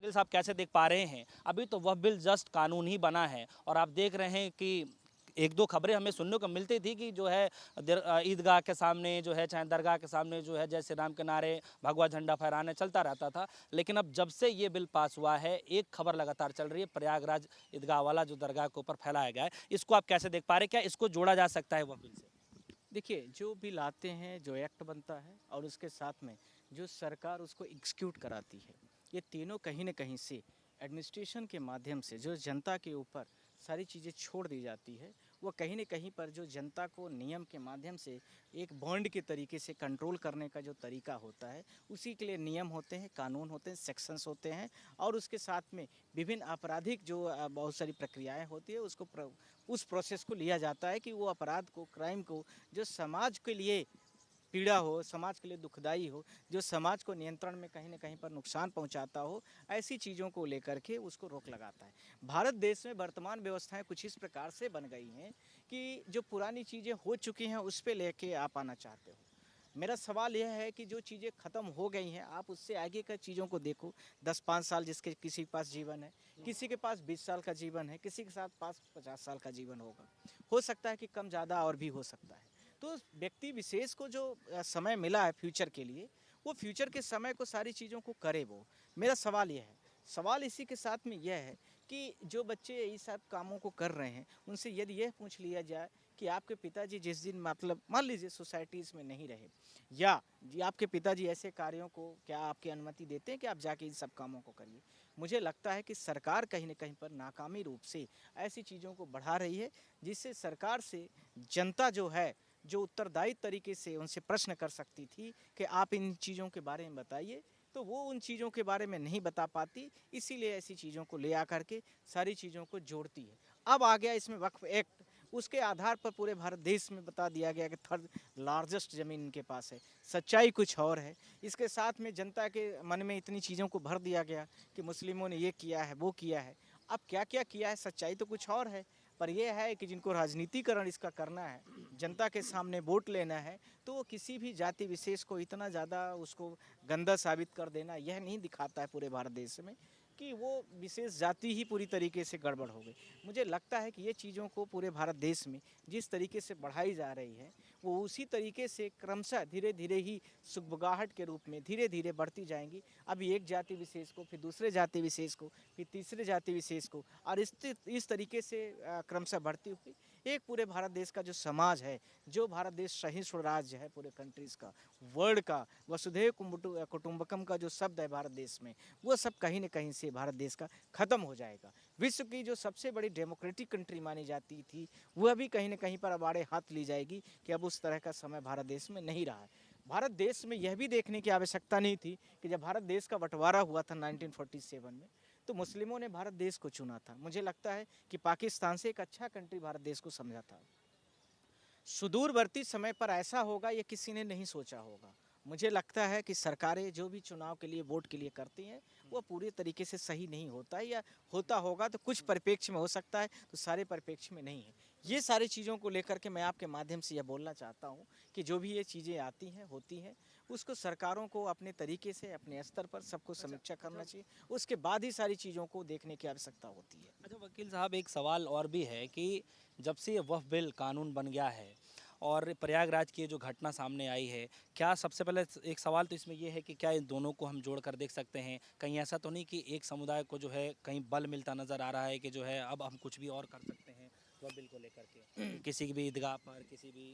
वकील साहब कैसे देख पा रहे हैं, अभी तो वह बिल जस्ट कानून ही बना है और आप देख रहे हैं कि एक दो खबरें हमें सुनने को मिलती थी कि जो है ईदगाह के सामने जो है, चाहे दरगाह के सामने जो है, जय श्री राम के नारे, भगवा झंडा फहराने चलता रहता था। लेकिन अब जब से ये बिल पास हुआ है, एक खबर लगातार चल रही है, प्रयागराज ईदगाह वाला जो दरगाह के ऊपर फैलाया गया है, इसको आप कैसे देख पा रहे हैं? क्या इसको जोड़ा जा सकता है वह बिल से? देखिए, जो बिल आते हैं, जो एक्ट बनता है और उसके साथ में जो सरकार उसको एग्जीक्यूट कराती है, ये तीनों कहीं न कहीं से एडमिनिस्ट्रेशन के माध्यम से जो जनता के ऊपर सारी चीज़ें छोड़ दी जाती है, वो कहीं न कहीं पर जो जनता को नियम के माध्यम से एक बॉन्ड के तरीके से कंट्रोल करने का जो तरीका होता है, उसी के लिए नियम होते हैं, कानून होते हैं, सेक्शंस होते हैं और उसके साथ में विभिन्न आपराधिक जो बहुत सारी प्रक्रियाएँ होती है, उस प्रोसेस को लिया जाता है कि वो अपराध को, क्राइम को जो समाज के लिए पीड़ा हो, समाज के लिए दुखदाई हो, जो समाज को नियंत्रण में कहीं न कहीं पर नुकसान पहुंचाता हो, ऐसी चीज़ों को लेकर के उसको रोक लगाता है। भारत देश में वर्तमान व्यवस्थाएं कुछ इस प्रकार से बन गई हैं कि जो पुरानी चीज़ें हो चुकी हैं उस पे लेके आप आना चाहते हो। मेरा सवाल यह है कि जो चीज़ें ख़त्म हो गई हैं, आप उससे आगे का चीज़ों को देखो। 10-5 साल जिसके किसी के पास जीवन है, किसी के पास 20 साल का जीवन है, किसी के साथ पास 50 साल का जीवन होगा। हो सकता है कि कम ज़्यादा और भी हो सकता है। तो व्यक्ति विशेष को जो समय मिला है फ्यूचर के लिए, वो फ्यूचर के समय को सारी चीज़ों को करे वो। मेरा सवाल यह है। सवाल इसी के साथ में यह है कि जो बच्चे ये सब कामों को कर रहे हैं, उनसे यदि यह पूछ लिया जाए कि आपके पिताजी जिस दिन मतलब मान लीजिए सोसाइटीज़ में नहीं रहे या जी आपके पिताजी ऐसे कार्यों को क्या आपकी अनुमति देते हैं कि आप जाके इन सब कामों को करिए? मुझे लगता है कि सरकार कहीं न कहीं पर नाकामी रूप से ऐसी चीज़ों को बढ़ा रही है, जिससे सरकार से जनता जो है, जो उत्तरदायी तरीके से उनसे प्रश्न कर सकती थी कि आप इन चीज़ों के बारे में बताइए, तो वो उन चीज़ों के बारे में नहीं बता पाती, इसीलिए ऐसी चीज़ों को ले आकर के सारी चीज़ों को जोड़ती है। अब आ गया इसमें वक्फ एक्ट, उसके आधार पर पूरे भारत देश में बता दिया गया कि थर्ड लार्जेस्ट ज़मीन इनके पास है। सच्चाई कुछ और है। इसके साथ में जनता के मन में इतनी चीज़ों को भर दिया गया कि मुस्लिमों ने ये किया है, वो किया है। अब क्या-क्या किया है, सच्चाई तो कुछ और है। पर यह है कि जिनको राजनीतिकरण इसका करना है, जनता के सामने वोट लेना है, तो वो किसी भी जाति विशेष को इतना ज़्यादा उसको गंदा साबित कर देना, यह नहीं दिखाता है पूरे भारत देश में कि वो विशेष जाति ही पूरी तरीके से गड़बड़ हो गई। मुझे लगता है कि ये चीज़ों को पूरे भारत देश में जिस तरीके से बढ़ाई जा रही है, वो उसी तरीके से क्रमशः धीरे-धीरे ही सुगबुगाहट के रूप में धीरे-धीरे बढ़ती जाएँगी। अभी एक जाति विशेष को, फिर दूसरे जाति विशेष को, फिर तीसरे जाति विशेष को और इस तरीके से क्रमशः बढ़ती हुई एक पूरे भारत देश का जो समाज है, जो भारत देश सहिष्णु राज्य है पूरे कंट्रीज़ का, वर्ल्ड का, वसुधैव कुटुंबकम का जो शब्द है भारत देश में, वो सब कहीं न कहीं से भारत देश का ख़त्म हो जाएगा। विश्व की जो सबसे बड़ी डेमोक्रेटिक कंट्री मानी जाती थी, वह भी कहीं न कहीं पर अब आड़े हाथ ली जाएगी कि अब उस तरह का समय भारत देश में नहीं रहा है। भारत देश में यह भी देखने की आवश्यकता नहीं थी कि जब भारत देश का बँटवारा हुआ था 1947 में, तो मुस्लिमों ने भारत देश को चुना था। मुझे लगता है कि पाकिस्तान से एक अच्छा कंट्री भारत देश को समझा था। सुदूरवर्ती समय पर ऐसा होगा ये किसी ने नहीं सोचा होगा। मुझे लगता है कि सरकारें जो भी चुनाव के लिए वोट के लिए करती हैं, वो पूरे तरीके से सही नहीं होता है या होता होगा तो कुछ परिप्रेक्ष्य में हो सकता है, तो सारे परिप्रेक्ष्य में नहीं है। ये सारी चीज़ों को लेकर के मैं आपके माध्यम से यह बोलना चाहता हूँ कि जो भी ये चीज़ें आती हैं, होती हैं, उसको सरकारों को अपने तरीके से, अपने स्तर पर सबको समीक्षा करना चाहिए। उसके बाद ही सारी चीज़ों को देखने की आवश्यकता होती है। अच्छा वकील साहब, एक सवाल और भी है कि जब से ये वक्फ बिल कानून बन गया है और प्रयागराज की जो घटना सामने आई है, क्या सबसे पहले एक सवाल तो इसमें ये है कि क्या इन दोनों को हम जोड़ कर देख सकते हैं? कहीं ऐसा तो नहीं कि एक समुदाय को जो है कहीं बल मिलता नज़र आ रहा है कि जो है अब हम कुछ भी और कर सकते हैं वक्फ बिल को लेकर के? किसी की भी ईदगाह पर, किसी भी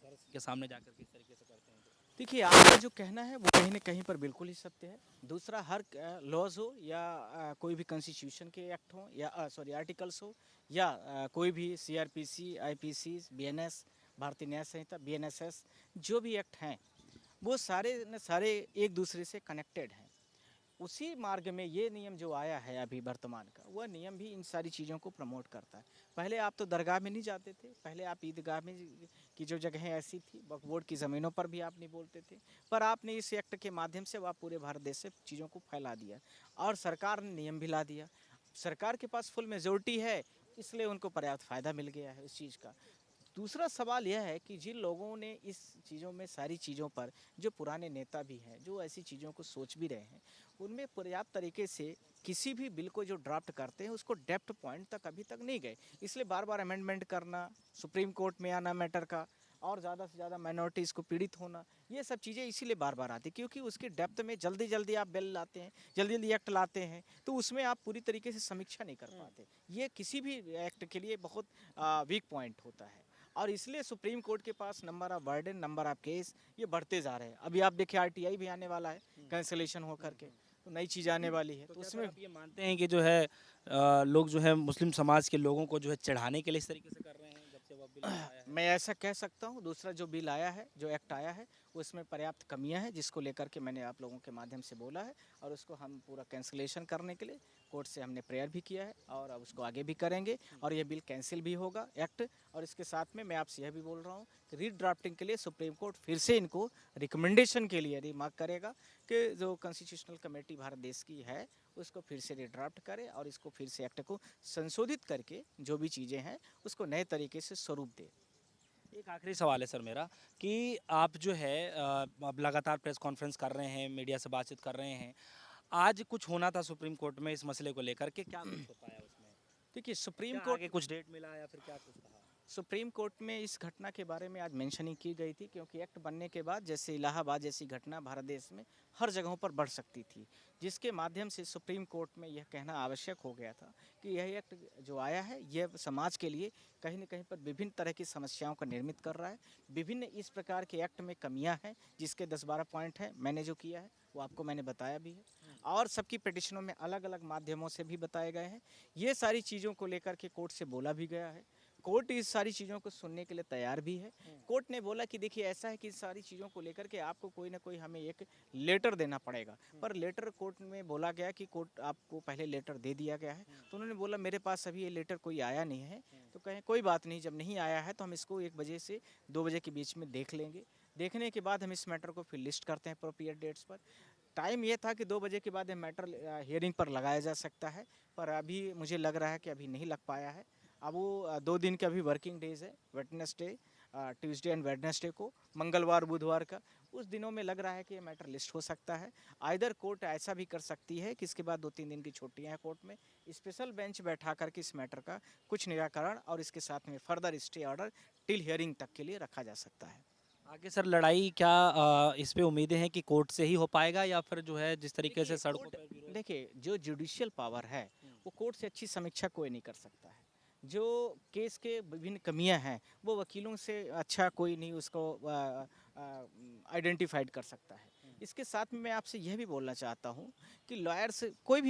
घर के सामने जाकर किस तरीके से करते हैं तो? देखिए, आपका जो कहना है वो कहीं न कहीं पर बिल्कुल ही सत्य है। दूसरा हर लॉज़ हो या कोई भी कॉन्स्टिट्यूशन के एक्ट हों या सॉरी आर्टिकल्स हो या कोई भी सीआरपीसी, आईपीसी, बीएनएस, भारतीय न्याय संहिता, बीएनएसएस जो भी एक्ट हैं, वो सारे न सारे एक दूसरे से कनेक्टेड हैं। उसी मार्ग में ये नियम जो आया है अभी वर्तमान का, वह नियम भी इन सारी चीज़ों को प्रमोट करता है। पहले आप तो दरगाह में नहीं जाते थे, पहले आप ईदगाह में की जो जगहें ऐसी थी, वक्फ बोर्ड की ज़मीनों पर भी आप नहीं बोलते थे। पर आपने इस एक्ट के माध्यम से वह पूरे भारत देश से चीज़ों को फैला दिया और सरकार ने नियम भी ला दिया। सरकार के पास फुल मेजोरिटी है, इसलिए उनको पर्याप्त फ़ायदा मिल गया है इस चीज़ का। दूसरा सवाल यह है कि जिन लोगों ने इस चीज़ों में सारी चीज़ों पर, जो पुराने नेता भी हैं, जो ऐसी चीज़ों को सोच भी रहे हैं, उनमें पर्याप्त तरीके से किसी भी बिल को जो ड्राफ्ट करते हैं उसको डेप्थ पॉइंट तक अभी तक नहीं गए। इसलिए बार बार अमेंडमेंट करना, सुप्रीम कोर्ट में आना मैटर का, और ज़्यादा से ज़्यादा माइनॉरिटीज़ को पीड़ित होना, ये सब चीज़ें इसीलिए बार बार आती, क्योंकि उसकी डेप्थ में जल्दी जल्दी आप बिल लाते हैं, जल्दी जल्दी एक्ट लाते हैं, तो उसमें आप पूरी तरीके से समीक्षा नहीं कर पाते। ये किसी भी एक्ट के लिए बहुत वीक पॉइंट होता है, और इसलिए सुप्रीम कोर्ट के पास number of burden, number of case ये बढ़ते जा रहे हैं। अभी आप देखिए आरटीआई भी आने वाला है कैंसिलेशन हो करके, तो नई चीज़ आने वाली है, तो तो क्या उसमें सर आप ये मानते हैं कि जो है लोग जो है मुस्लिम समाज के लोगों को जो है चिढ़ाने के लिए इस तरीके से कर रहे हैं जब से वह बिल आया है? मैं ऐसा कह सकता हूँ। दूसरा जो बिल आया है, जो एक्ट आया है, उसमें पर्याप्त कमियां हैं, जिसको लेकर के मैंने आप लोगों के माध्यम से बोला है, और उसको हम पूरा कैंसिलेशन करने के लिए कोर्ट से हमने प्रेयर भी किया है, और अब उसको आगे भी करेंगे, और ये बिल कैंसिल भी होगा एक्ट। और इसके साथ में मैं आपसे यह भी बोल रहा हूँ कि रीड्राफ्टिंग के लिए सुप्रीम कोर्ट फिर से इनको रिकमेंडेशन के लिए रिमार्क करेगा कि जो कॉन्स्टिट्यूशनल कमेटी भारत देश की है, उसको फिर से रीड्राफ्ट करे, और इसको फिर से एक्ट को संशोधित करके जो भी चीज़ें हैं उसको नए तरीके से स्वरूप दे। एक आखिरी सवाल है सर मेरा कि आप जो है अब लगातार प्रेस कॉन्फ्रेंस कर रहे हैं, मीडिया से बातचीत कर रहे हैं। आज कुछ होना था सुप्रीम कोर्ट में इस मसले को लेकर के, क्या कुछ हो पाया उसमें? देखिए सुप्रीम क्या कोर्ट आगे कुछ डेट मिला या फिर क्या कुछ कहा? सुप्रीम कोर्ट में इस घटना के बारे में आज मेंशनिंग की गई थी, क्योंकि एक्ट बनने के बाद जैसे इलाहाबाद जैसी घटना भारत देश में हर जगहों पर बढ़ सकती थी, जिसके माध्यम से सुप्रीम कोर्ट में यह कहना आवश्यक हो गया था कि यह एक्ट जो आया है, यह समाज के लिए कहीं न कहीं पर विभिन्न तरह की समस्याओं का निर्मित कर रहा है। विभिन्न इस प्रकार के एक्ट में कमियां हैं, जिसके 10-12 पॉइंट हैं। मैंने जो किया है वो आपको मैंने बताया भी है, और सबकी पिटिशनों में अलग अलग माध्यमों से भी बताए गए हैं। ये सारी चीज़ों को लेकर के कोर्ट से बोला भी गया है। कोर्ट इस सारी चीज़ों को सुनने के लिए तैयार भी है। कोर्ट ने बोला कि देखिए ऐसा है कि इस सारी चीज़ों को लेकर के आपको कोई ना कोई हमें एक लेटर देना पड़ेगा, पर लेटर कोर्ट में बोला गया कि कोर्ट आपको पहले लेटर दे दिया गया है, तो उन्होंने बोला मेरे पास अभी ये लेटर कोई आया नहीं है। तो कहें कोई बात नहीं, जब नहीं आया है तो हम इसको 1 बजे से 2 बजे के बीच में देख लेंगे। देखने के बाद हम इस मैटर को फिर लिस्ट करते हैं अप्रोप्रिएट डेट्स पर। टाइम ये था कि 2 बजे के बाद ये मैटर हियरिंग पर लगाया जा सकता है, पर अभी मुझे लग रहा है कि अभी नहीं लग पाया है। अब वो 2 दिन के अभी वर्किंग डेज है, वेडनेसडे, ट्यूसडे एंड वेडनेसडे को, मंगलवार बुधवार का, उस दिनों में लग रहा है कि ये मैटर लिस्ट हो सकता है। आइदर कोर्ट ऐसा भी कर सकती है कि इसके बाद 2-3 दिन की छुट्टियां हैं कोर्ट में, स्पेशल बेंच बैठा करके इस मैटर का कुछ निराकरण और इसके साथ में further stay order till hearing तक के लिए रखा जा सकता है। आगे सर लड़ाई क्या इस पे उम्मीदें हैं कि कोर्ट से ही हो पाएगा या फिर जो है जिस तरीके से सड़कों पर विरोध? देखिए जो जुडिशियल पावर है वो कोर्ट से अच्छी समीक्षा कोई नहीं कर सकता है। जो केस के विभिन्न कमियां हैं वो वकीलों से अच्छा कोई नहीं उसको आइडेंटिफाइड कर सकता है। इसके साथ में मैं आपसे यह भी बोलना चाहता हूँ कि लॉयर्स कोई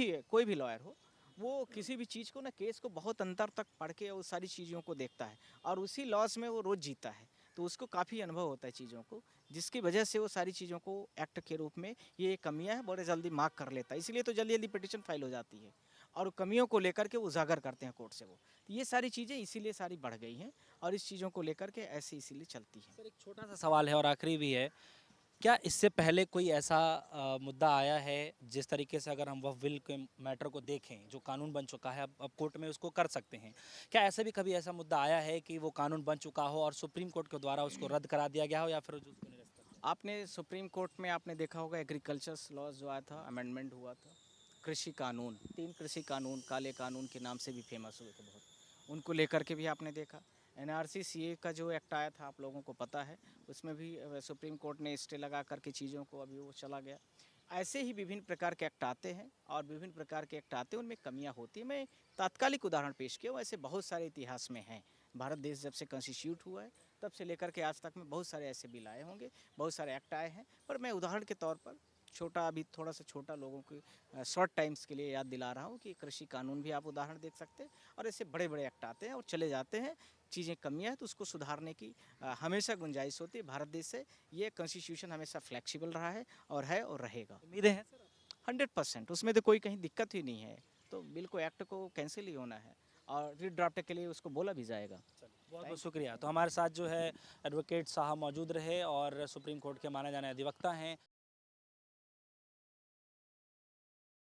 भी लॉयर हो, वो किसी भी चीज़ को ना केस को बहुत अंतर तक पढ़ के उस सारी चीज़ों को देखता है, और उसी लॉस में वो रोज़ जीता है, तो उसको काफ़ी अनुभव होता है चीज़ों को, जिसकी वजह से वो सारी चीज़ों को एक्ट के रूप में ये कमियां हैं बड़े जल्दी मार्क कर लेता है, इसलिए तो जल्दी जल्दी पिटिशन फाइल हो जाती है, और कमियों को लेकर के उजागर करते हैं कोर्ट से वो। तो ये सारी चीज़ें इसीलिए सारी बढ़ गई हैं, और इस चीज़ों को लेकर के ऐसे इसीलिए चलती हैं। सर एक छोटा सा सवाल है और आखिरी भी है, क्या इससे पहले कोई ऐसा मुद्दा आया है जिस तरीके से अगर हम वक्फ बिल के मैटर को देखें जो कानून बन चुका है, अब कोर्ट में उसको कर सकते हैं, क्या ऐसे भी कभी ऐसा मुद्दा आया है कि वो कानून बन चुका हो और सुप्रीम कोर्ट के द्वारा उसको रद्द करा दिया गया हो या फिर उसको निरस्त कर दिया? आपने सुप्रीम कोर्ट में आपने देखा होगा एग्रीकल्चर लॉज जो आया था, अमेंडमेंट हुआ था, कृषि कानून, 3 कृषि कानून काले कानून के नाम से भी फेमस हुए थे बहुत, उनको लेकर के भी आपने देखा। एनआरसी सीए का जो एक्ट आया था आप लोगों को पता है, उसमें भी सुप्रीम कोर्ट ने स्टे लगा करके चीज़ों को अभी वो चला गया। ऐसे ही विभिन्न प्रकार के एक्ट आते हैं, और विभिन्न प्रकार के एक्ट आते हैं उनमें कमियां होती हैं। मैं तात्कालिक उदाहरण पेश किया हूँ, ऐसे बहुत सारे इतिहास में हैं। भारत देश जब से कॉन्स्टिट्यूट हुआ है तब से लेकर के आज तक में बहुत सारे ऐसे बिल आए होंगे, बहुत सारे एक्ट आए हैं, पर मैं उदाहरण के तौर पर छोटा, अभी थोड़ा सा छोटा लोगों को शॉर्ट टाइम्स के लिए याद दिला रहा हूँ कि कृषि कानून भी आप उदाहरण देख सकते हैं, और ऐसे बड़े बड़े एक्ट आते हैं और चले जाते हैं। चीज़ें कमियां हैं तो उसको सुधारने की हमेशा गुंजाइश होती है। भारत देश से ये कॉन्स्टिट्यूशन हमेशा फ्लेक्सिबल रहा है और रहेगा। उम्मीदें हैं सर? 100% उसमें तो कोई कहीं दिक्कत ही नहीं है, तो बिल को एक्ट को कैंसिल ही होना है, और रीड्राफ्ट के लिए उसको बोला भी जाएगा। बहुत बहुत शुक्रिया। तो हमारे साथ जो है एडवोकेट साहब मौजूद रहे और सुप्रीम कोर्ट के माने जाने अधिवक्ता हैं।